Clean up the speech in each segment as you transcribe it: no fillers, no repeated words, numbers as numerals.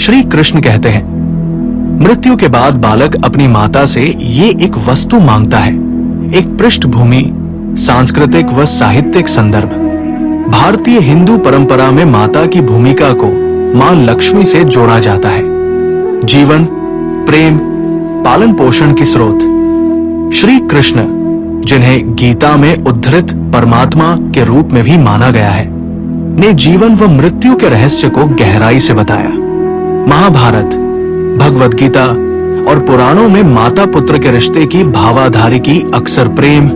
श्री कृष्ण कहते हैं, मृत्यु के बाद बालक अपनी माता से ये एक वस्तु मांगता है, एक पृष्ठभूमि, सांस्कृतिक व साहित्यिक संदर्भ। भारतीय हिंदू परंपरा में माता की भूमिका को मां लक्ष्मी से जोड़ा जाता है, जीवन, प्रेम, पालन पोषण की स्रोत। श्री कृष्ण, जिन्हें गीता में उद्धृत परमात्मा के रूप में भी माना गया है, ने जीवन व मृत्यु के रहस्य को गहराई से बताया। महाभारत, भगवद गीता और पुराणों में माता पुत्र के रिश्ते की भावाधारिकी अक्सर प्रेम,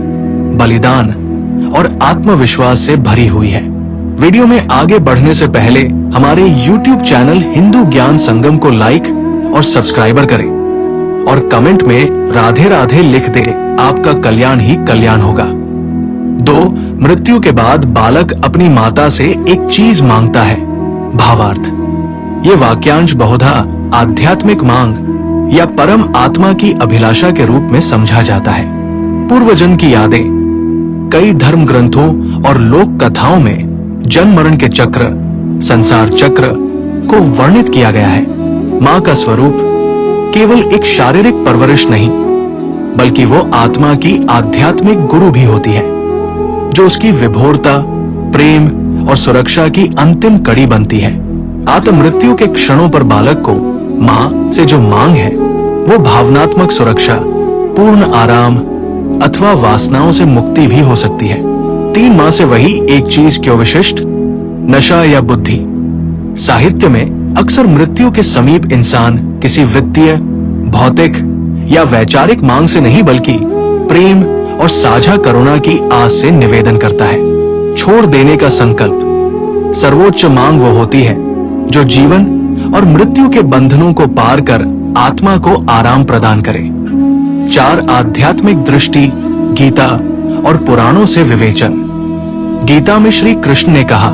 बलिदान और आत्मविश्वास से भरी हुई है। वीडियो में आगे बढ़ने से पहले हमारे YouTube चैनल हिंदू ज्ञान संगम को लाइक और सब्सक्राइबर करें और कमेंट में राधे राधे लिख दे, आपका कल्याण ही कल्याण होगा। 2. मृत्यु के बाद बालक अपनी माता से एक चीज मांगता है। भावार्थ, ये वाक्यांश बहुधा आध्यात्मिक मांग या परम आत्मा की अभिलाषा के रूप में समझा जाता है। पूर्वजन्म की यादें, कई धर्म ग्रंथों और लोक कथाओं में जन्म मरण के चक्र, संसार चक्र को वर्णित किया गया है। मां का स्वरूप केवल एक शारीरिक परवरिश नहीं, बल्कि वो आत्मा की आध्यात्मिक गुरु भी होती है, जो उसकी विभोरता, प्रेम और सुरक्षा की अंतिम कड़ी बनती है। आत्म मृत्यु के क्षणों पर बालक को मां से जो मांग है, वो भावनात्मक सुरक्षा, पूर्ण आराम अथवा वासनाओं से मुक्ति भी हो सकती है। 3 मां से वही एक चीज क्यों विशिष्ट? नशा या बुद्धि। साहित्य में अक्सर मृत्यु के समीप इंसान किसी वित्तीय, भौतिक या वैचारिक मांग से नहीं, बल्कि प्रेम और साझा करुणा की आस से निवेदन करता है। छोड़ देने का संकल्प। सर्वोच्च मांग वो होती है जो जीवन और मृत्यु के बंधनों को पार कर आत्मा को आराम प्रदान करे। 4. आध्यात्मिक दृष्टि, गीता और पुराणों से विवेचन। गीता में श्री कृष्ण ने कहा,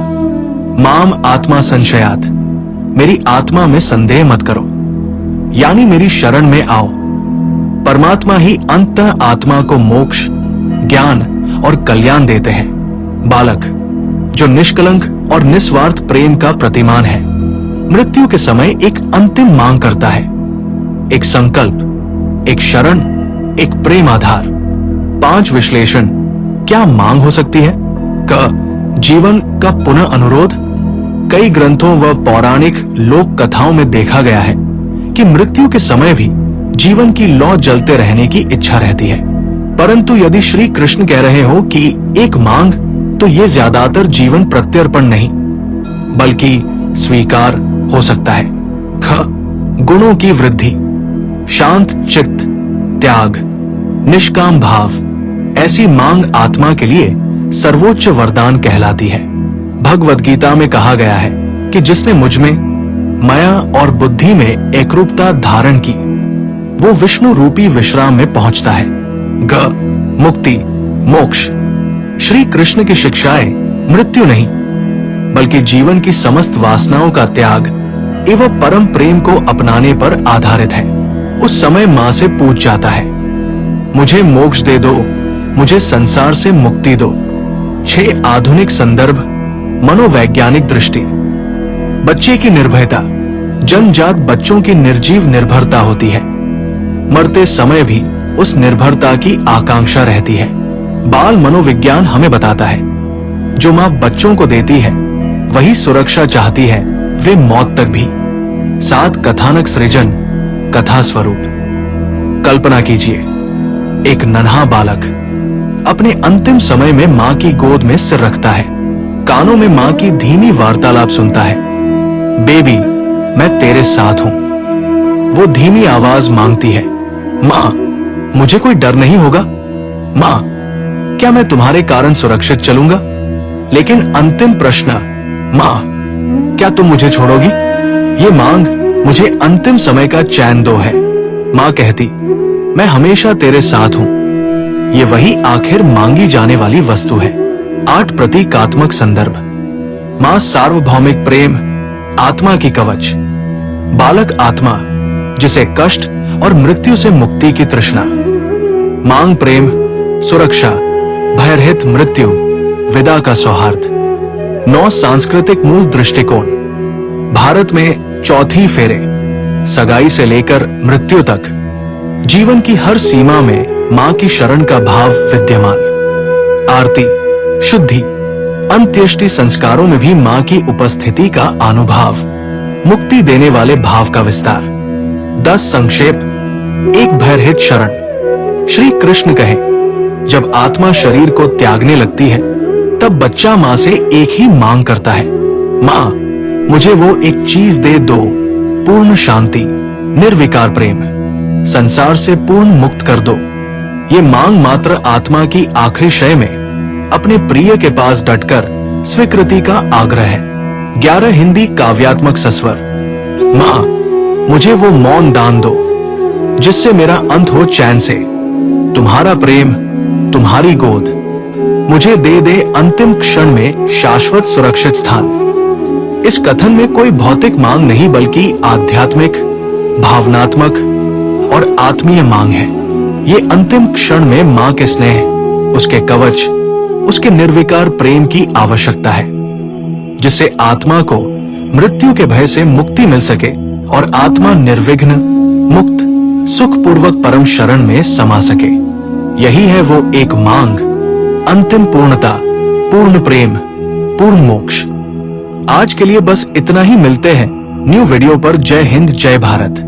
माम आत्मा संशयात, मेरी आत्मा में संदेह मत करो, यानी मेरी शरण में आओ। परमात्मा ही अंततः आत्मा को मोक्ष, ज्ञान और कल्याण देते हैं। बालक, जो निष्कलंक और निस्वार्थ प्रेम का प्रतिमान है, मृत्यु के समय एक अंतिम मांग करता है, एक संकल्प, एक शरण, एक प्रेम आधार। 5. विश्लेषण। क्या मांग हो सकती है? जीवन का पुनः अनुरोध। कई ग्रंथों व पौराणिक लोक कथाओं में देखा गया है कि मृत्यु के समय भी जीवन की लौ जलते रहने की इच्छा रहती है। परंतु यदि श्री कृष्ण कह रहे हो कि एक मांग, तो ये ज्यादातर जीवन प्रत्यर्पण नहीं, बल्कि स्वीकार हो सकता है। गुणों की वृद्धि, शांत चित्त, त्याग, निष्काम भाव। ऐसी मांग आत्मा के लिए सर्वोच्च वरदान कहलाती है। भगवद गीता में कहा गया है कि जिसने मुझ में माया और बुद्धि में एकरूपता धारण की, वो विष्णु रूपी विश्राम में पहुंचता है। मुक्ति, मोक्ष। श्री कृष्ण की शिक्षाएं मृत्यु नहीं, बल्कि जीवन की समस्त वासनाओं का त्याग एवं परम प्रेम को अपनाने पर आधारित है। उस समय मां से पूछ जाता है, मुझे मोक्ष दे दो, मुझे संसार से मुक्ति दो। 6. आधुनिक संदर्भ, मनोवैज्ञानिक दृष्टि। बच्चे की निर्भयता। जन्मजात बच्चों की निर्जीव निर्भरता होती है, मरते समय भी उस निर्भरता की आकांक्षा रहती है। बाल मनोविज्ञान हमें बताता है, जो मां बच्चों को देती है, वही सुरक्षा चाहती है, वे मौत तक भी। 7. कथानक सृजन, कथा स्वरूप। कल्पना कीजिए, एक नन्हा बालक अपने अंतिम समय में मां की गोद में सिर रखता है, कानों में मां की धीमी वार्तालाप सुनता है, बेबी मैं तेरे साथ हूं। वो धीमी आवाज मांगती है, मां मुझे कोई डर नहीं होगा? मां क्या मैं तुम्हारे कारण सुरक्षित चलूंगा? लेकिन अंतिम प्रश्न, मां क्या तुम मुझे छोड़ोगी? ये मांग मुझे अंतिम समय का चैन दो है। मां कहती, मैं हमेशा तेरे साथ हूं। ये वही आखिर मांगी जाने वाली वस्तु है। 8. प्रतीकात्मक संदर्भ। मां सार्वभौमिक प्रेम, आत्मा की कवच। बालक आत्मा, जिसे कष्ट और मृत्यु से मुक्ति की तृष्णा। मांग प्रेम, सुरक्षा, भयरहित मृत्यु, विदा का सौहार्द। 9. सांस्कृतिक मूल दृष्टिकोण। भारत में चौथी फेरे, सगाई से लेकर मृत्यु तक जीवन की हर सीमा में मां की शरण का भाव विद्यमान। आरती, शुद्धि, अंत्येष्टि संस्कारों में भी मां की उपस्थिति का अनुभव, मुक्ति देने वाले भाव का विस्तार। 10 संक्षेप। एक भयरहित शरण। श्री कृष्ण कहे, जब आत्मा शरीर को त्यागने लगती है तब बच्चा मां से एक ही मांग करता है, मां मुझे वो एक चीज दे दो, पूर्ण शांति, निर्विकार प्रेम, संसार से पूर्ण मुक्त कर दो। ये मांग मात्र आत्मा की आखिरी क्षय में अपने प्रिय के पास डटकर स्वीकृति का आग्रह है। 11 हिंदी काव्यात्मक सस्वर। मां मुझे वो मौन दान दो जिससे मेरा अंत हो चैन से, तुम्हारा प्रेम, तुम्हारी गोद, मुझे दे दे अंतिम क्षण में शाश्वत सुरक्षित स्थान। इस कथन में कोई भौतिक मांग नहीं बल्कि आध्यात्मिक, भावनात्मक और आत्मीय मांग है। ये अंतिम क्षण में मां के स्नेह, उसके कवच, उसके निर्विकार प्रेम की आवश्यकता है, जिससे आत्मा को मृत्यु के भय से मुक्ति मिल सके और आत्मा निर्विघ्न, मुक्त, सुखपूर्वक परम शरण में समा सके। यही है वो एक मांग, अंतिम पूर्णता, पूर्ण प्रेम, पूर्ण मोक्ष। आज के लिए बस इतना ही। मिलते हैं न्यू वीडियो पर। जय हिंद, जय भारत।